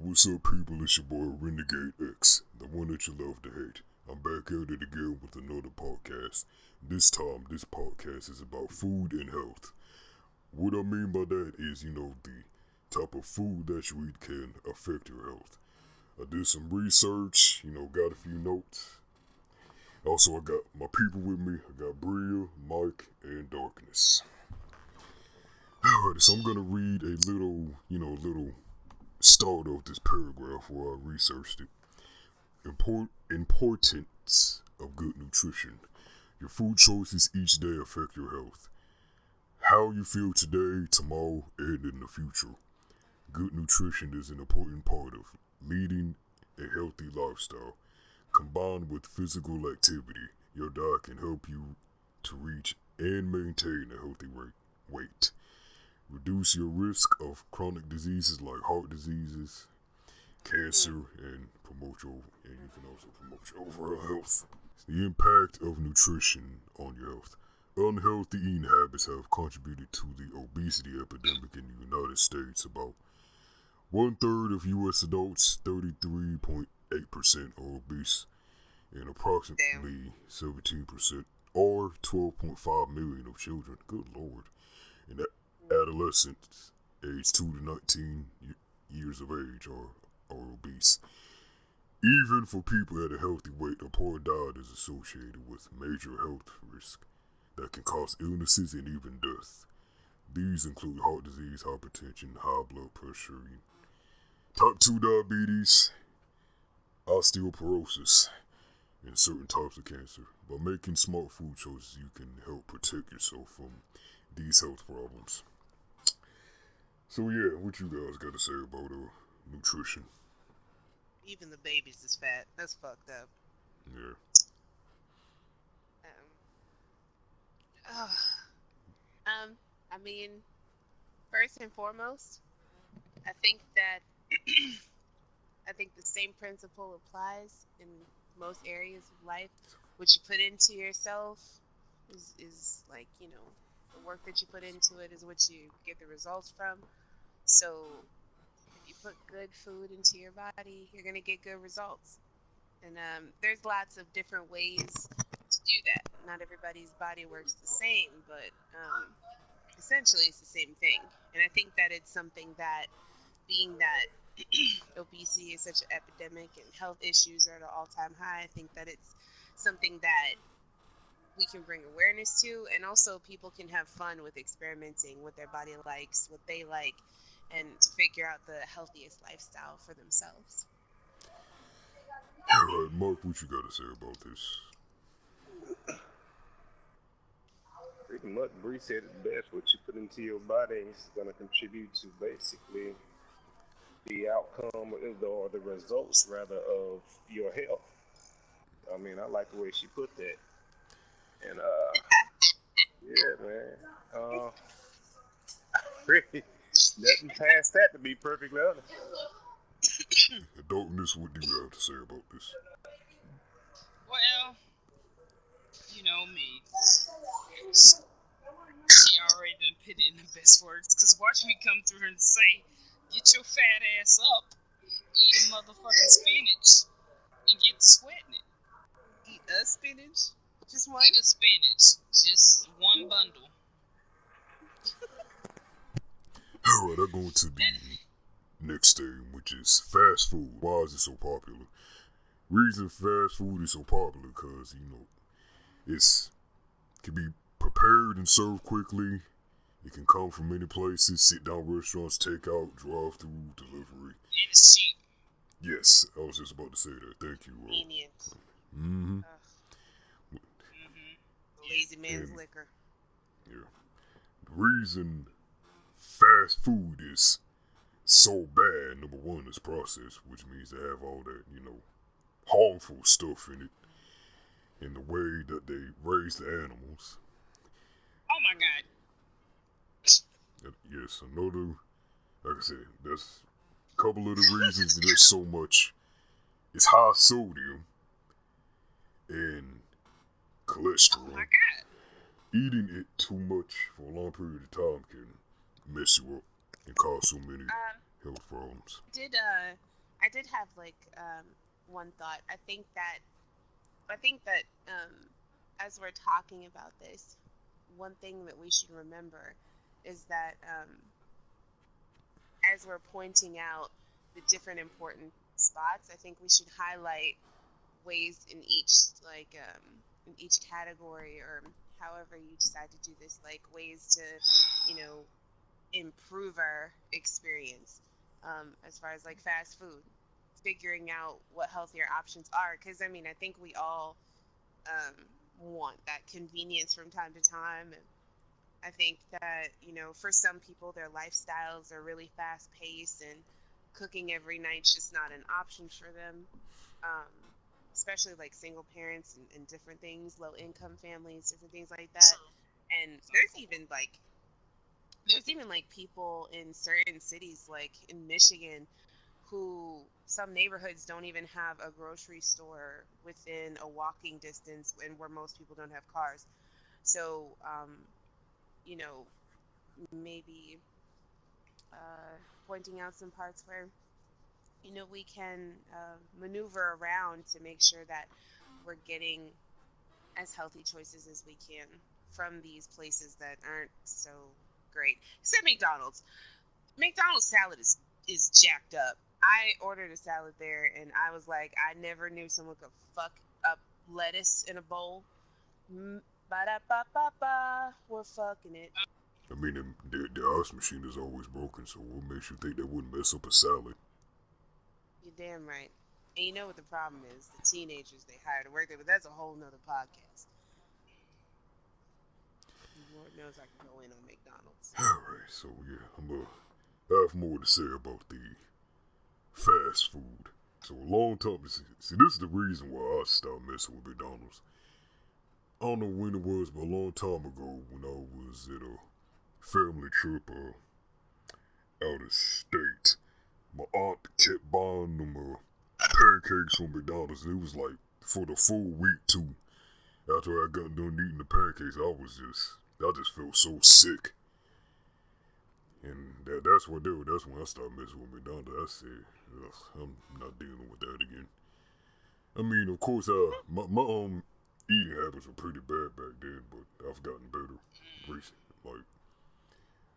What's up, people? It's your boy Renegade X, the one that you love to hate. I'm back at it again with another podcast. This time, this podcast is about food and health. What I mean by that is, the type of food that you eat can affect your health. I did some research, got a few notes. Also, I got my people with me. I got Bria, Mike, and Darkness. Alright, so I'm gonna read a little start of this paragraph where I researched it. Importance of good nutrition. Your food choices each day affect your health. How you feel today, tomorrow, and in the future. Good nutrition is an important part of leading a healthy lifestyle. Combined with physical activity, your diet can help you to reach and maintain a healthy weight. Reduce your risk of chronic diseases like heart diseases, cancer, and you can also promote your overall health. The impact of nutrition on your health. Unhealthy eating habits have contributed to the obesity epidemic in the United States. About one third of U.S. adults, 33.8%, are obese, and approximately 17%, or 12.5 million of children, good lord, and adolescents aged 2 to 19 years of age are obese. Even for people at a healthy weight, a poor diet is associated with major health risks that can cause illnesses and even death. These include heart disease, hypertension, high blood pressure, type 2 diabetes, osteoporosis, and certain types of cancer. By making smart food choices, you can help protect yourself from these health problems. So yeah, what you guys got to say about nutrition? Even the babies is fat. That's fucked up. Yeah. Um, um, I mean, first and foremost, I think that I think the same principle applies in most areas of life. What you put into yourself is like, the work that you put into it is what you get the results from. So if you put good food into your body, you're gonna get good results. And there's lots of different ways to do that. Not everybody's body works the same, but essentially it's the same thing. And I think that it's something that, being that obesity is such an epidemic and health issues are at an all-time high, I think that it's something that we can bring awareness to, and also people can have fun with experimenting what their body likes, what they like, and to figure out the healthiest lifestyle for themselves. Alright, Mark, what you got to say about this? Pretty much, Bree said it best. What you put into your body is going to contribute to basically the outcome or the results, rather, of your health. I mean, I like the way she put that. And, yeah, man. Pretty, nothing past that, to be perfectly honest. Darkness, what do you have to say about this? Well, you know me. She already done put it in the best words. Because watch me come through and say, get your fat ass up, eat a motherfucking spinach, and get sweating it. Eat a spinach? Just one? Eat a spinach. Just one bundle. Alright, I go to the next thing, which is fast food. Why is it so popular? Reason fast food is so popular because, it's can be prepared and served quickly. It can come from many places, sit down restaurants, takeout, drive through, delivery. And it's cheap. Yes, I was just about to say that. Thank you. Convenient. Mm-hmm. Lazy man's And- liquor. Yeah. The reason fast food is so bad, number one, is processed, which means they have all that, harmful stuff in it, in the way that they raise the animals. Oh my god. Yes, another, like I said, that's a couple of the reasons there's so much. It's high sodium and Oh cholesterol. my god. Eating it too much for a long period of time can mess you up and cause so many health problems. Did I did have like one thought. I think that as we're talking about this, one thing that we should remember is that as we're pointing out the different important spots, I think we should highlight ways in each in each category or however you decide to do this, like ways to improve our experience as far as like fast food, figuring out what healthier options are. Because I mean, I think we all um, want that convenience from time to time. And I think that, for some people, their lifestyles are really fast paced and cooking every night's just not an option for them. Um, Especially like single parents and different things, low income families, different things like that. True. And Some people. there's even like people in certain cities like in Michigan who some neighborhoods don't even have a grocery store within a walking distance and where most people don't have cars. So you know maybe pointing out some parts where we can maneuver around to make sure that we're getting as healthy choices as we can from these places that aren't so great. Except McDonald's. McDonald's salad is jacked up. I ordered a salad there, and I was like, I never knew someone could fuck up lettuce in a bowl. Ba da ba ba ba. We're fucking it. I mean, the ice machine is always broken, so what makes you think that wouldn't mess up a salad? You're damn right. And you know what the problem is? The teenagers they hire to work there, but that's a whole nother podcast. Lord knows I can go in on McDonald's. Alright, so yeah, I have more to say about the fast food. So a long time, see, this is the reason why I stopped messing with McDonald's. I don't know when it was, but a long time ago when I was at a family trip out of state, my aunt kept buying them pancakes from McDonald's, and it was like for the full week too. After I got done eating the pancakes, I just felt so sick. And that's when I started messing with McDonald's. I said, ugh, I'm not dealing with that again. I mean, of course, my eating habits were pretty bad back then, but I've gotten better recently. Like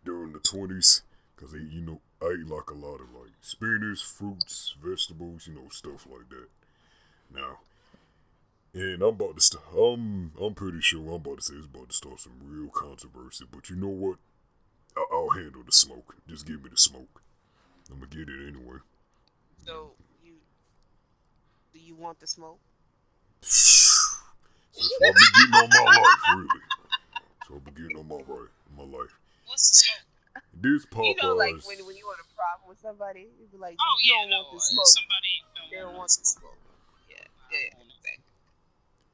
during the 20s, because I ate like a lot of like spinach, fruits, vegetables, stuff like that. Now, and I'm pretty sure I'm about to say it's about to start some real controversy. But you know what? I'll handle the smoke. Just give me the smoke. I'm gonna get it anyway. So do you want the smoke? That's what I've been getting all my life, really. So I've been getting all my life. What's the smoke? This Popeyes. Like when you want a problem with somebody, you be like, Oh you yeah, don't no. want the smoke. Somebody They don't don't want want the the smoke. Yeah, exactly.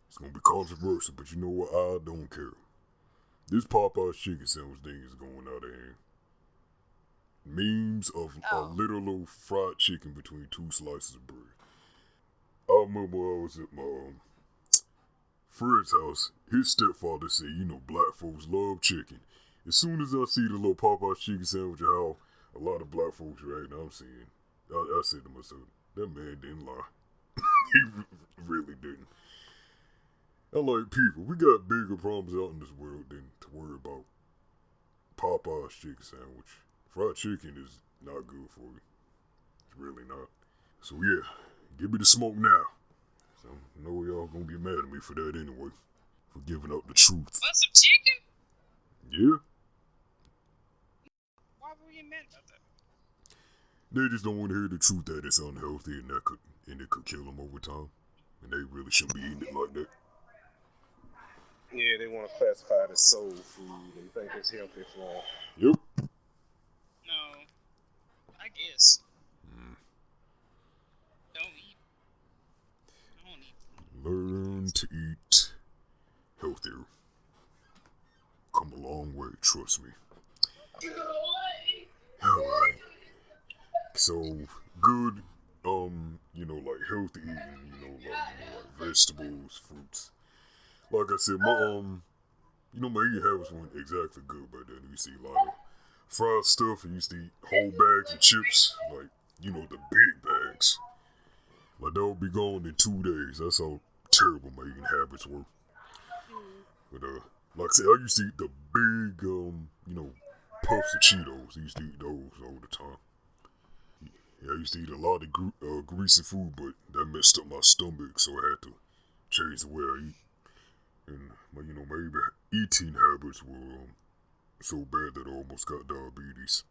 It's gonna be controversial, but you know what? I don't care. This Popeyes chicken sandwich thing is going out of hand. Memes of a literal fried chicken between two slices of bread. I remember I was at my friend's house. His stepfather said, black folks love chicken. As soon as I see the little Popeyes chicken sandwich, how a lot of black folks react, I said to myself, that man didn't lie. He really didn't. I like people. We got bigger problems out in this world than to worry about Popeye's chicken sandwich. Fried chicken is not good for you. It's really not. So yeah, give me the smoke now. So I know y'all gonna get mad at me for that anyway. For giving up the truth. Want some chicken? Yeah. Why were you mad about that? They just don't want to hear the truth that it's unhealthy and it could kill them over time. And they really shouldn't be eating it like that. Yeah, they want to classify it as soul food and think it's healthy for them. Yep. No. I guess. Don't eat. Learn to eat healthier. Come a long way, trust me. Alright. So, good, like healthy eating, like vegetables, fruits. Like I said, my eating habits weren't exactly good back then. You used to eat a lot of fried stuff. I used to eat whole bags of chips, like, the big bags. Like they'll be gone in 2 days. That's how terrible my eating habits were. But like I said, I used to eat the big puffs of Cheetos. I used to eat those all the time. Yeah, I used to eat a lot of greasy food, but that messed up my stomach, so I had to change the way I eat. And my eating habits were so bad that I almost got diabetes.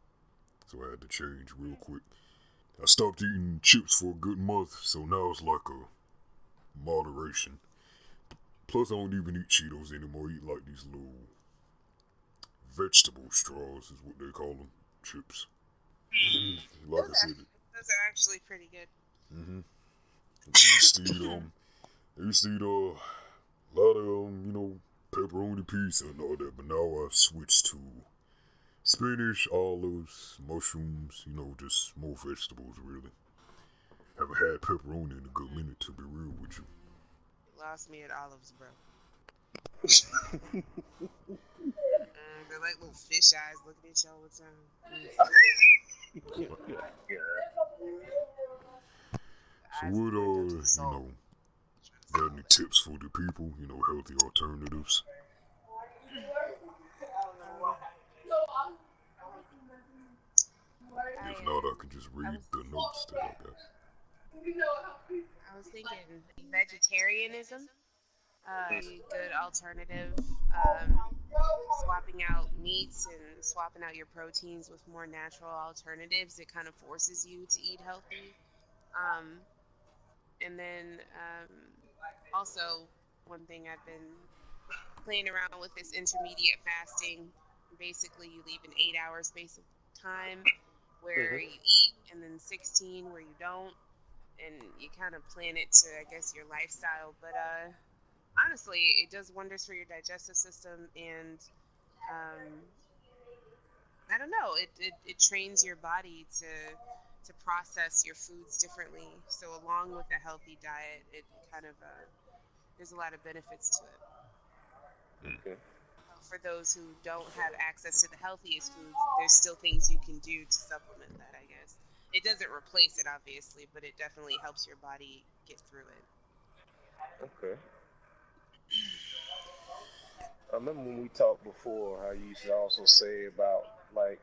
So I had to change real quick. I stopped eating chips for a good month, so now it's like a moderation. Plus, I don't even eat Cheetos anymore. I eat like these little vegetable straws, is what they call them, chips. Like I said, those are actually pretty good. I used to eat a lot of pepperoni pizza and all that, but now I switched to spinach, olives, mushrooms, just more vegetables, really. Haven't had pepperoni in a good minute, to be real with you. Lost me at olives, bro. They're like little fish eyes looking at you all the time. So what, got any tips for the people, healthy alternatives? If not, I can just read the notes that I got. I was thinking vegetarianism, a good alternative. Swapping out meats and swapping out your proteins with more natural alternatives. It kind of forces you to eat healthy. Um, and then also, one thing I've been playing around with is intermediate fasting. Basically, you leave an 8-hour space of time where you eat, and then 16 where you don't, and you kind of plan it to, I guess, your lifestyle. But honestly, it does wonders for your digestive system, and I don't know, it trains your body to process your foods differently. So along with a healthy diet, it kind of there's a lot of benefits to it. Okay. For those who don't have access to the healthiest foods, there's still things you can do to supplement that, I guess. It doesn't replace it, obviously, but it definitely helps your body get through it. Okay. I remember when we talked before how you used to also say about like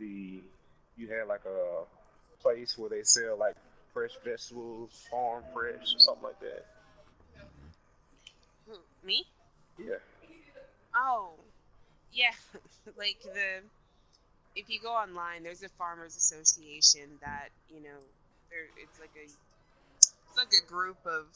you had like a place where they sell like fresh vegetables, farm fresh or something like that. Who, me? Yeah. Oh, yeah. Like if you go online, there's a farmers association that it's like a group of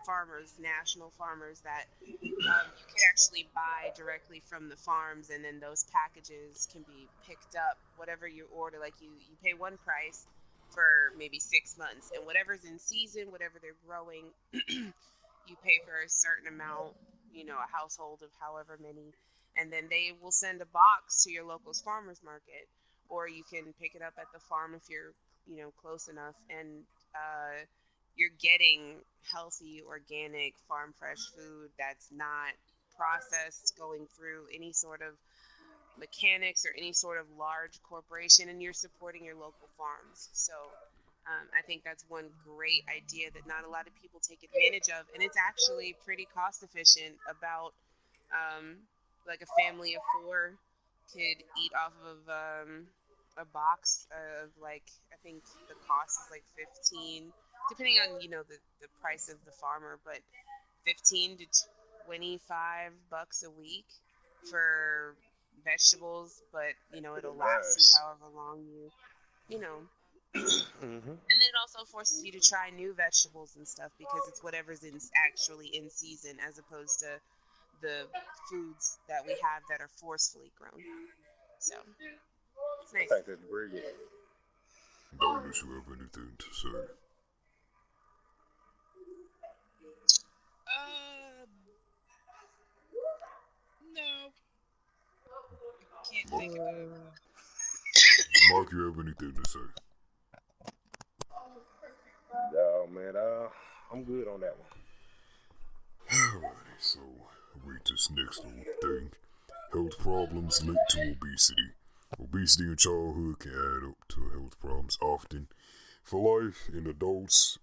farmers, national farmers that you can actually buy directly from the farms, and then those packages can be picked up. Whatever you order, like you pay one price for maybe 6 months, and whatever's in season, whatever they're growing, you pay for a certain amount. A household of however many, and then they will send a box to your local farmers market, or you can pick it up at the farm if you're close enough, and you're getting healthy, organic, farm fresh food that's not processed, going through any sort of mechanics or any sort of large corporation, and you're supporting your local farms. So I think that's one great idea that not a lot of people take advantage of, and it's actually pretty cost efficient. About um, like a family of four could eat off of a box of, like, I think the cost is like 15, depending on the price of the farmer, but 15 to 25 bucks a week for vegetables, but it'll last you however long you know and then it also forces you to try new vegetables and stuff, because it's whatever's actually in season, as opposed to the foods that we have that are forcefully grown. So it's nice. I think that's very good. Unless you have anything to say. No. Can't think about it. Mark, you have anything to say? Oh man, I'm good on that one. Alrighty, so read this next little thing. Health problems linked to obesity. Obesity in childhood can add up to health problems often. For life, in adults,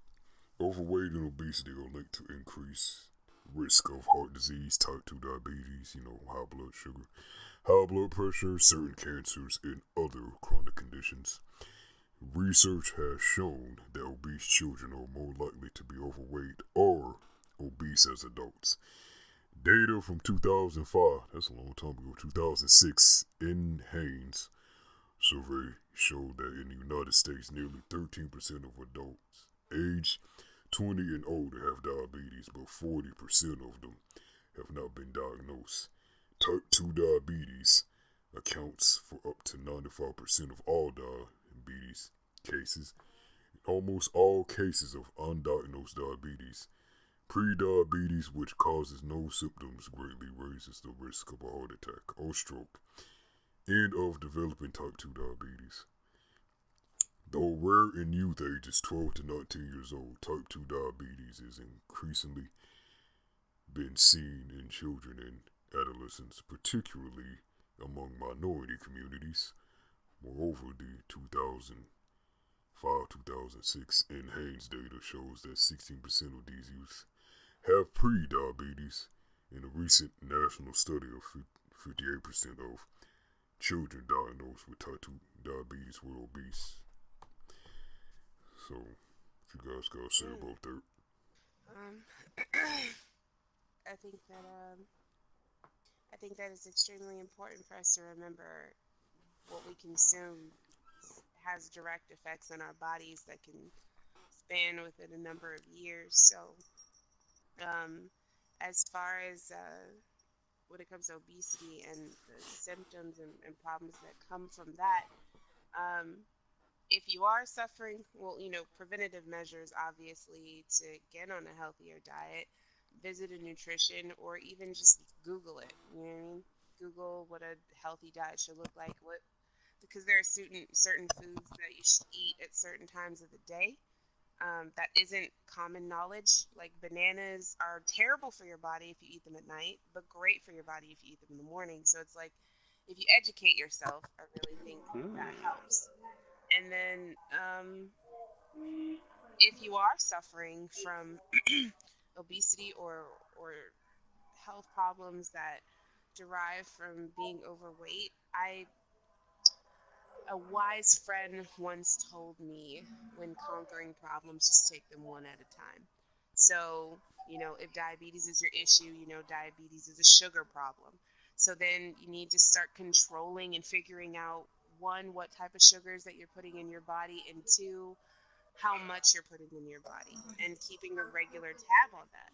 overweight and obesity are linked to increased risk of heart disease, type 2 diabetes, high blood sugar, high blood pressure, certain cancers, and other chronic conditions. Research has shown that obese children are more likely to be overweight or obese as adults. Data from 2005, that's a long time ago, 2006, NHANES survey showed that in the United States, nearly 13% of adults aged 20 and older have diabetes, but 40% of them have not been diagnosed. Type 2 diabetes accounts for up to 95% of all diabetes cases. Almost all cases of undiagnosed diabetes. Prediabetes, which causes no symptoms, greatly raises the risk of a heart attack or stroke and of developing type 2 diabetes. Though rare in youth ages 12 to 19 years old, type 2 diabetes is increasingly been seen in children and adolescents, particularly among minority communities. Moreover, the 2005-2006 NHANES data shows that 16% of these youths have pre-diabetes. In a recent national study of 58% of children diagnosed with type 2 diabetes were obese. So, what you guys got to say about that? I think that is extremely important for us to remember what we consume has direct effects on our bodies that can span within a number of years. So, as far as when it comes to obesity and the symptoms and problems that come from that, if you are suffering, well, preventative measures, obviously, to get on a healthier diet, visit a nutrition, or even just Google it. You know what I mean? Google what a healthy diet should look like. Because there are certain foods that you should eat at certain times of the day. That isn't common knowledge. Like bananas are terrible for your body if you eat them at night, but great for your body if you eat them in the morning. So it's like, if you educate yourself, I really think that helps. And then, if you are suffering from obesity or health problems that derive from being overweight, a wise friend once told me, when conquering problems, just take them one at a time. So, if diabetes is your issue, diabetes is a sugar problem. So then you need to start controlling and figuring out, one, what type of sugars that you're putting in your body, and two, how much you're putting in your body, and keeping a regular tab on that.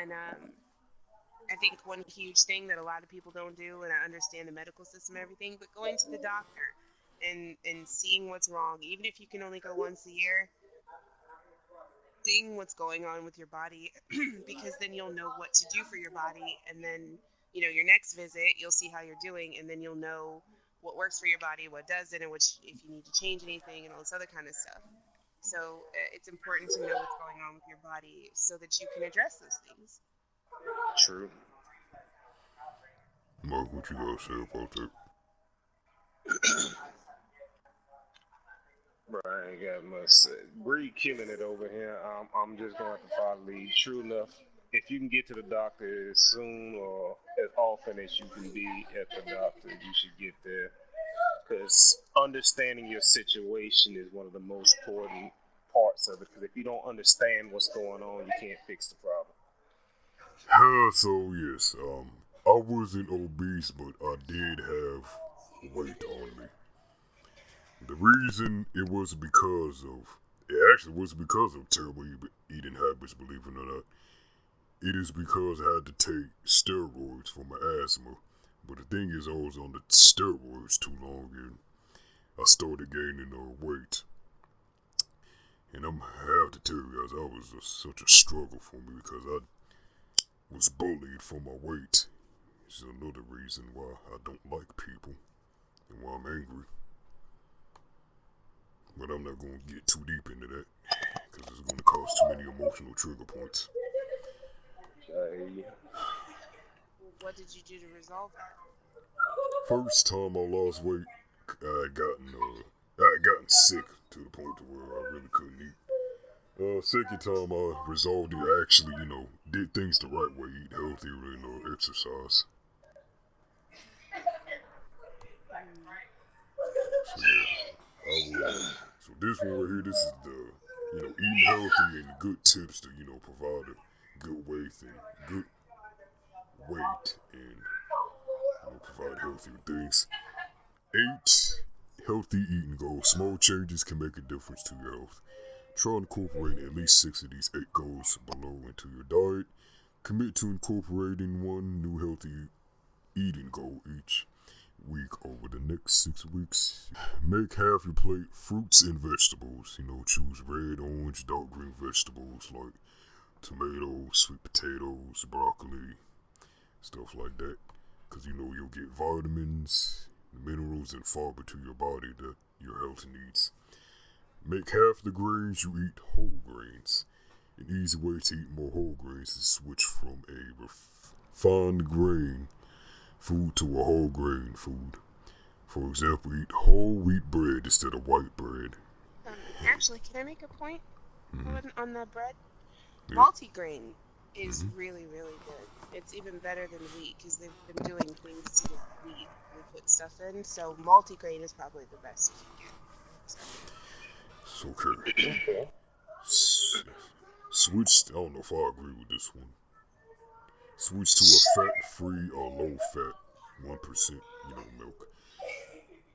And I think one huge thing that a lot of people don't do, and I understand the medical system and everything, but going to the doctor and seeing what's wrong, even if you can only go once a year, seeing what's going on with your body, because then you'll know what to do for your body, and then, your next visit, you'll see how you're doing, and then you'll know what works for your body, what doesn't, and which, if you need to change anything, and all this other kind of stuff. So it's important to know what's going on with your body so that you can address those things. True. Mark, what you got to say about that? Bro, I ain't got much. Bree killing it over here. I'm just going to follow lead. True enough, if you can get to the doctor as soon or as often as you can be at the doctor, you should get there. Because understanding your situation is one of the most important parts of it. Because if you don't understand what's going on, you can't fix the problem. So yes, I wasn't obese, but I did have weight on me. The reason it actually was because of terrible eating habits, believe it or not. It is because I had to take steroids for my asthma. But the thing is, I was on the steroids too long and I started gaining weight. And I have to tell you guys, that was such a struggle for me because I was bullied for my weight. It's another reason why I don't like people and why I'm angry. But I'm not going to get too deep into that because it's going to cause too many emotional trigger points. What did you do to resolve that? First time I lost weight, I had gotten sick to the point to where I really couldn't eat. Second time I resolved it, I actually, did things the right way, eat healthier and exercise. So yeah, I will. So this one right here, this is the, eating healthy and good tips to, provide a good weight and provide healthier things. 8 healthy eating goals. Small changes can make a difference to your health. Try incorporating at least 6 of these 8 goals below into your diet. Commit to incorporating one new healthy eating goal each week over the next 6 weeks. Make half your plate fruits and vegetables. Choose red, orange, dark green vegetables like tomatoes, sweet potatoes, broccoli, stuff like that. Because you'll get vitamins, minerals, and fiber to your body that your health needs. Make half the grains you eat whole grains. An easy way to eat more whole grains is switch from a refined grain food to a whole grain food. For example, eat whole wheat bread instead of white bread. Actually, can I make a point on the bread? Yeah. Multigrain is really, really good. It's even better than wheat because they've been doing things to the wheat we put stuff in. So multigrain is probably the best you can get. So, okay. Switch, I don't know if I agree with this one. Switch to a fat-free or low-fat 1%, milk.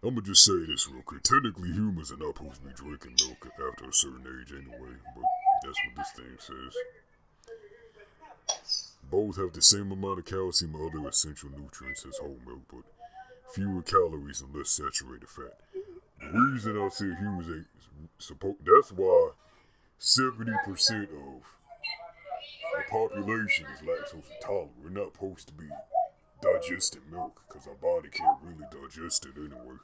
I'm gonna just say this real quick. Technically, humans are not supposed to be drinking milk after a certain age anyway, but that's what this thing says. Both have the same amount of calcium and other essential nutrients as whole milk, but fewer calories and less saturated fat. The reason I say humans ain't supposed, that's why 70% of the population is lactose intolerant. We're not supposed to be digesting milk because our body can't really digest it anyway.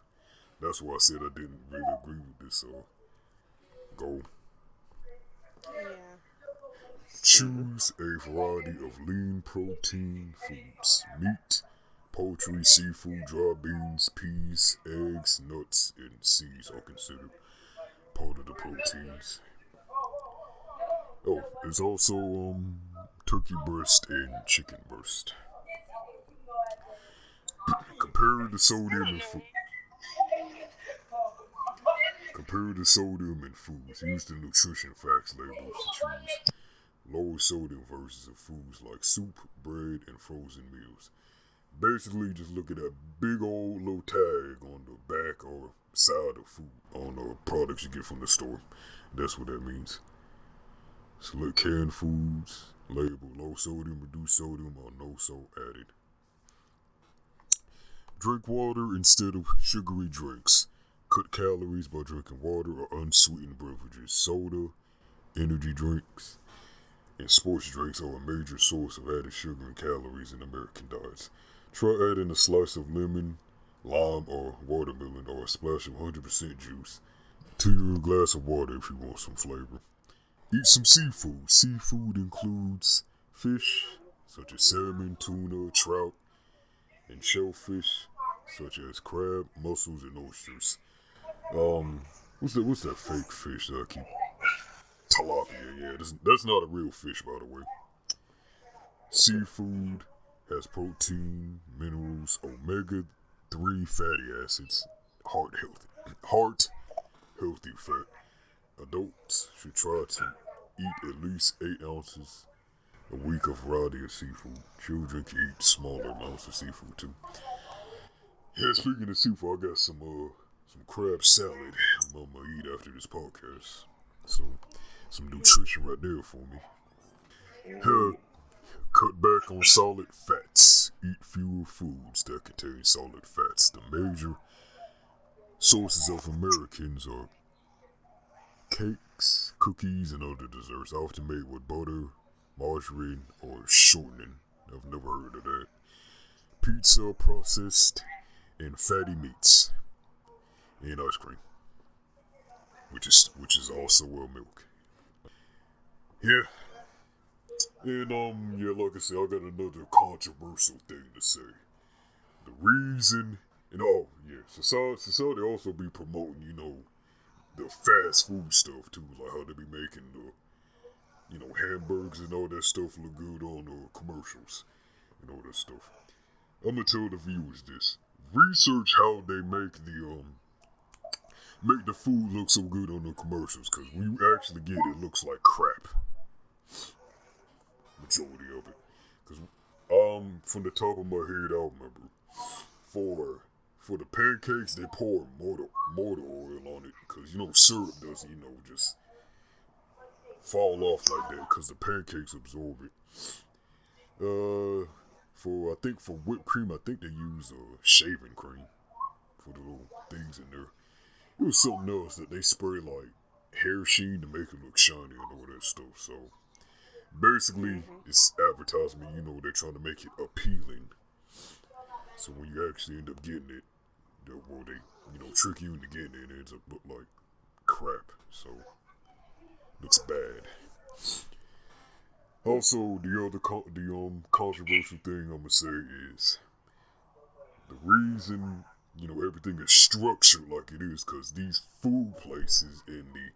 That's why I said I didn't really agree with this goal. Yeah. Choose a variety of lean protein foods. Meat, poultry, seafood, dry beans, peas, eggs, nuts, and seeds are considered part of the proteins. Oh, there's also turkey breast and chicken breast. Compare the sodium in foods. Use the nutrition facts labels to choose lower sodium versions of foods like soup, bread, and frozen meals. Basically, just look at that big old little tag on the back or side of food on the products you get from the store. That's what that means. Select canned foods, label low sodium, reduced sodium, or no salt added. Drink water instead of sugary drinks. Cut calories by drinking water or unsweetened beverages. Soda, energy drinks, and sports drinks are a major source of added sugar and calories in American diets. Try adding a slice of lemon, lime, or watermelon, or a splash of 100% juice to your glass of water if you want some flavor. Eat some seafood. Seafood includes fish, such as salmon, tuna, trout, and shellfish, such as crab, mussels, and oysters. What's that fake fish that I keep? Tilapia, yeah. That's not a real fish, by the way. Seafood has protein, minerals, omega-3 fatty acids, heart healthy fat. Adults should try to eat at least 8 ounces a week of variety of seafood. Children can eat smaller amounts of seafood too. Yeah, speaking of seafood, I got some crab salad I'm gonna eat after this podcast. So, some nutrition right there for me. Cut back on solid fats. Eat fewer foods that contain solid fats. The major sources of Americans are cakes, cookies, and other desserts, often made with butter, margarine, or shortening. I've never heard of that. Pizza, processed, and fatty meats, and ice cream, which is also milk. Yeah. And like I said, I got another controversial thing to say. The reason, society also be promoting, the fast food stuff too, like how they be making the hamburgers and all that stuff look good on the commercials and all that stuff. I'm gonna tell the viewers this: research how they make the food look so good on the commercials, because when you actually get it, it looks like crap. Majority of it, because from the top of my head, I remember for the pancakes they pour mortar oil on it, because syrup doesn't just fall off like that, because the pancakes absorb it. For whipped cream, I think they use shaving cream for the little things in there. It was something else that they spray like hair sheen to make it look shiny and all that stuff. So basically, it's advertisement. They're trying to make it appealing. So when you actually end up getting it, they trick you into getting it, and it ends up look like crap. So looks bad. Also, the controversial thing I'm gonna say is the reason everything is structured like it is, because these food places and the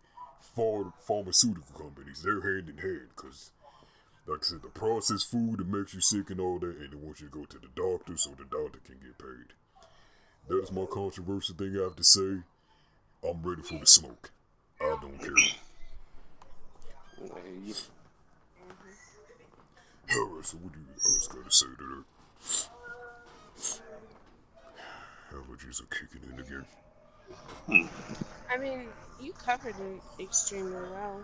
pharmaceutical companies, they're hand in hand. Because like I said, the processed food that makes you sick and all that, and they want you to go to the doctor so the doctor can get paid. That is my controversial thing I have to say. I'm ready for the smoke. I don't care. Alright, so what do you guys gotta say to that? Allergies are kicking in again. I mean, you covered it extremely well.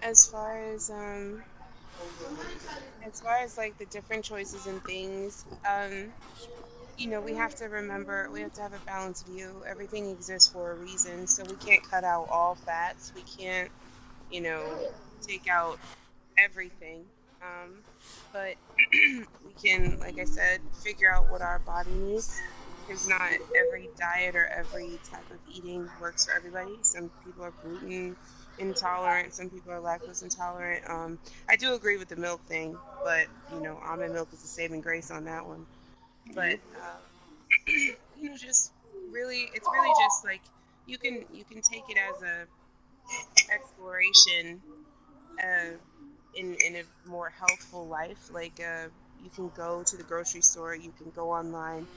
As far as like the different choices and things, we have to remember, we have to have a balanced view. Everything exists for a reason, so we can't cut out all fats. We can't, take out everything. But we can, like I said, figure out what our body needs. Because not every diet or every type of eating works for everybody. Some people are gluten intolerant. Some people are lactose intolerant. I do agree with the milk thing, but almond milk is a saving grace on that one. But just really, it's really just like you can take it as a exploration in a more healthful life. Like you can go to the grocery store, you can go online,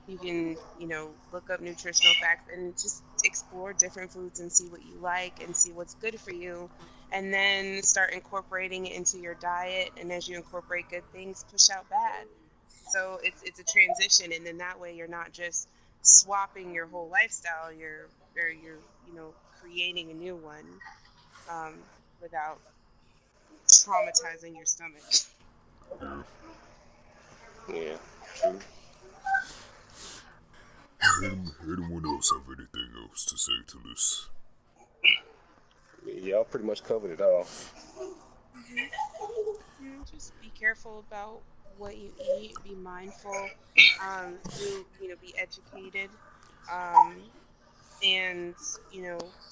you can look up nutritional facts and just explore different foods and see what you like and see what's good for you, and then start incorporating it into your diet. And as you incorporate good things, push out bad. So it's a transition, and then that way you're not just swapping your whole lifestyle. You're creating a new one without traumatizing your stomach. Yeah, true. Anyone else have anything else to say to this? Y'all pretty much covered it all. Just be careful about what you eat. Be mindful. Be educated. And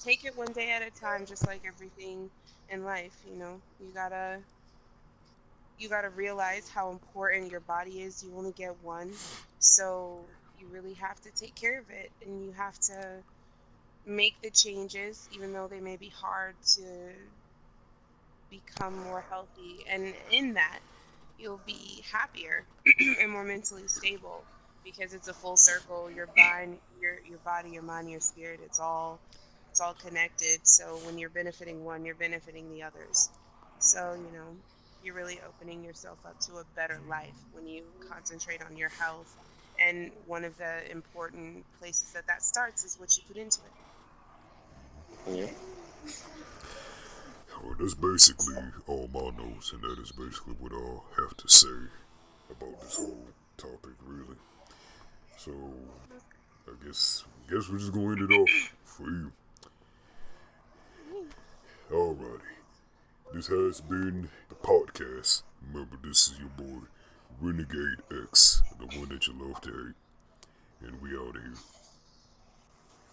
take it one day at a time, just like everything in life. You gotta realize how important your body is. You only get one, so you really have to take care of it, and you have to make the changes, even though they may be hard, to become more healthy. And in that, you'll be happier and more mentally stable, because it's a full circle. Your body, your mind, your spirit, it's all connected. So when you're benefiting one, you're benefiting the others. So you're really opening yourself up to a better life when you concentrate on your health. And one of the important places that starts is what you put into it. Yeah. Well, that's basically all my notes, and that is basically what I'll have to say about this whole topic, really. So, I guess we're just going to end it off for you. Alrighty. This has been the podcast. Remember, this is your boy, Renegade X, the one that you love to hate. And we out of here.